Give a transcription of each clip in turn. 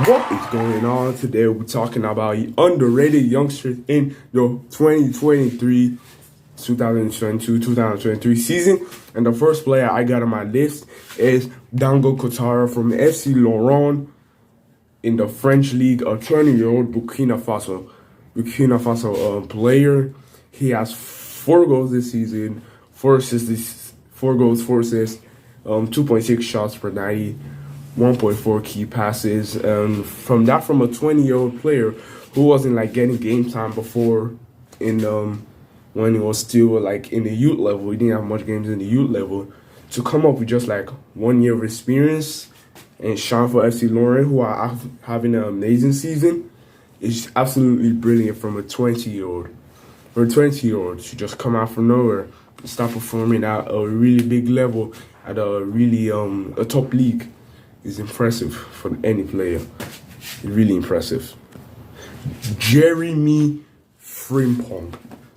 What is going on today? We're talking about underrated youngsters in the 2022-2023 season. And the first player I got on my list is Dango Ouattara from FC Lorient in the French league, a 20-year-old Burkina Faso player. He has 4 goals this season, 4 assists, 4 goals, 4 assists, 2.6 shots per 90. 1.4 key passes. From a 20-year-old player who wasn't like getting game time before in when he was still like in the youth level. He didn't have much games in the youth level. To come up with just like 1 year of experience and shine for FC Lorient, who are having an amazing season, is absolutely brilliant from a 20-year-old. For a 20-year-old to just come out from nowhere and start performing at a really big level at a really a top league is impressive for any player. Really impressive. Jeremy Frimpong,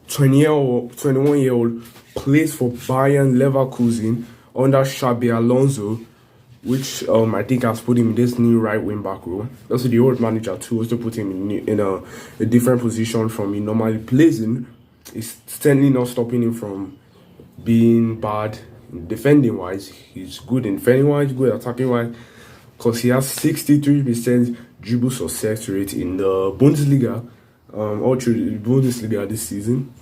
21-year-old, plays for Bayern Leverkusen under Xabi Alonso, which I think has put him in this new right wing back role. Also, the old manager too also put him in a different position from he normally plays in. It's certainly not stopping him from being bad defending wise. He's good in defending wise, good attacking wise, because he has 63% dribble success rate in the Bundesliga, all through the Bundesliga this season.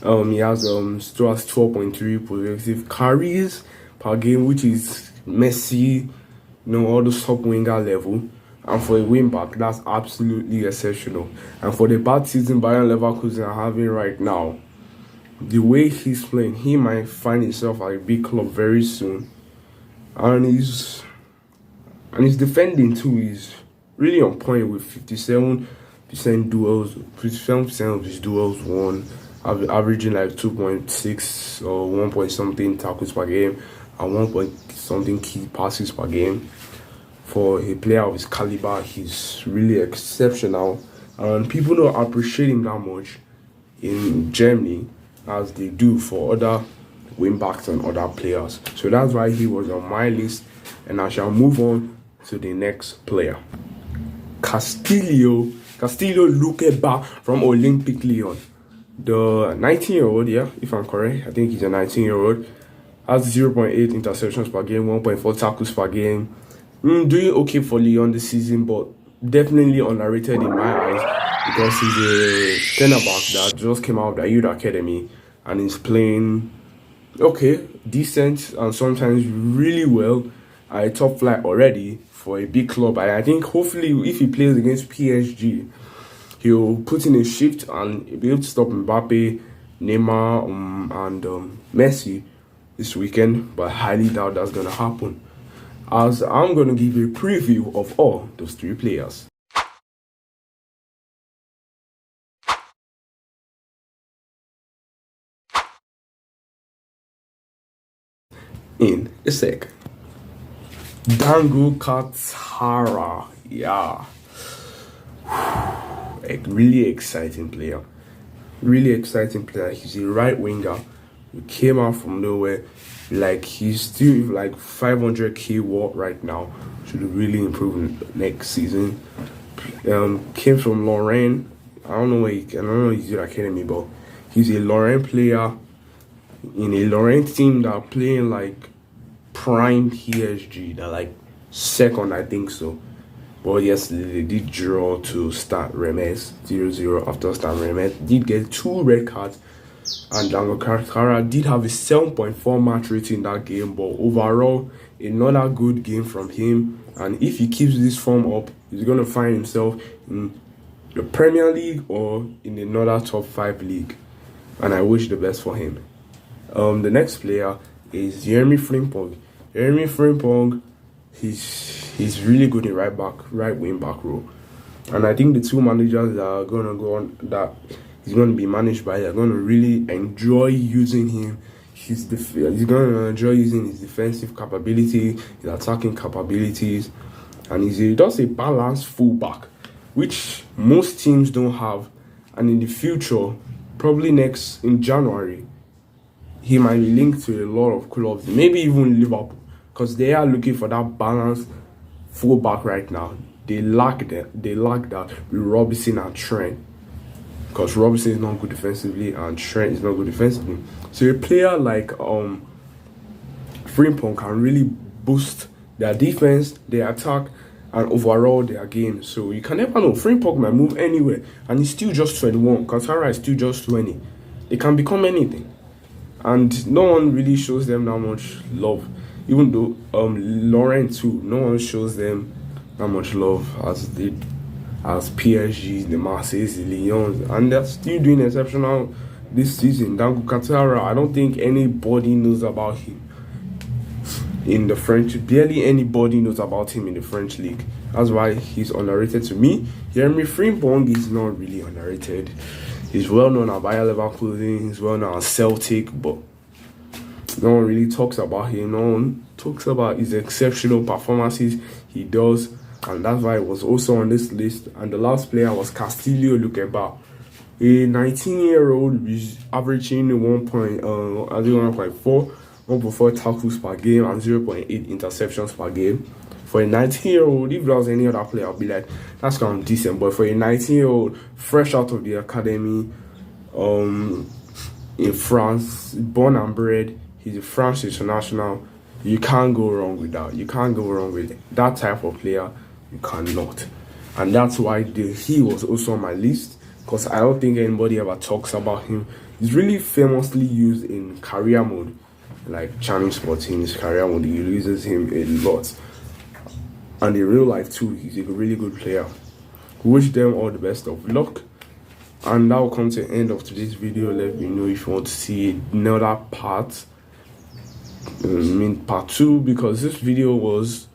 He has still has 12.3 possessive carries per game, which is Messi, all the top winger level. And for a wing back, that's absolutely exceptional. And for the bad season Bayern Leverkusen are having right now, the way he's playing, he might find himself at a big club very soon. And his defending too is really on point with 57% duels, 57% of his duels won, averaging like 2.6 or 1 point something tackles per game and 1 point something key passes per game. For a player of his caliber, he's really exceptional, and people don't appreciate him that much in Germany as they do for other wing backs and other players. So that's why he was on my list, and I shall move on to the next player. Castello Lukeba from Olympic Lyon. The 19-year-old, if I'm correct, I think he's a 19-year-old, has 0.8 interceptions per game, 1.4 tackles per game. Doing okay for Lyon this season, but definitely underrated in my eyes because he's a center back that just came out of the youth academy and is playing okay, decent, and sometimes really well at a top flight already for a big club. I think hopefully if he plays against PSG, he'll put in a shift and be able to stop Mbappe, Neymar, and Messi this weekend, but I highly doubt that's going to happen, as I'm going to give you a preview of all those 3 players. In a sec. Dango Ouattara, a really exciting player. He's a right winger who came out from nowhere. Like, he's still like 500k watt right now. Should really improve next season. Came from Lorient. I don't know he's in academy, but he's a Lorient player in a Lorient team that are playing like prime PSG. They're like second, I think so. But yes, they did draw to start Remes 0-0 after start Remes. Did get 2 red cards, and Dango Ouattara did have a 7.4 match rating in that game. But overall, another good game from him. And if he keeps this form up, he's gonna find himself in the Premier League or in another top 5 league. And I wish the best for him. The next player is Jeremy Frimpong. Jeremy Frimpong, he's really good in right wing back role, and I think the 2 managers that are gonna go on that he's gonna be managed by are gonna really enjoy using him. He's gonna enjoy using his defensive capability, his attacking capabilities, and he's just a balanced fullback, which most teams don't have. And in the future, probably in January, he might be linked to a lot of clubs, maybe even Liverpool, because they are looking for that balanced fullback right now. they lack that with Robinson and Trent. Because Robinson is not good defensively and Trent is not good defensively. So a player like Frimpong can really boost their defense, their attack, and overall their game. So you can never know. Frimpong might move anywhere, and he's still just 21. Ouattara is still just 20. They can become anything, and no one really shows them that much love. Even though Laurent too, no one shows them that much love as PSG, the Marseilles, the Lyons, and they're still doing exceptional this season. Dango Ouattara, I don't think anybody knows about him in the French. Barely anybody knows about him in the French league. That's why he's underrated to me. Jeremy Frimpong is not really underrated. He's well known at Bayer Leverkusen. He's well known at Celtic, but no one really talks about him. No one talks about his exceptional performances he does, and that's why it was also on this list. And the last player was Castello Lukeba, a 19-year-old who's averaging 1.4 tackles per game and 0.8 interceptions per game. For a 19-year-old, if there was any other player, I'd be like, that's kind of decent. But for a 19-year-old, fresh out of the academy, in France, born and bred, he's a French international. You can't go wrong with that. You can't go wrong with that type of player. You cannot. And that's why he was also on my list, because I don't think anybody ever talks about him. He's really famously used in career mode. Like Channing Sports in his career mode, he uses him a lot. And in real life too, he's a really good player. Wish them all the best of luck. And that will come to the end of today's video. Let me know if you want to see another part. Part 2, because this video was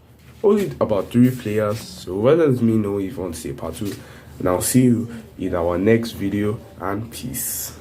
only about 3 players. So let me know if you want to see part 2. And I'll see you in our next video, and peace.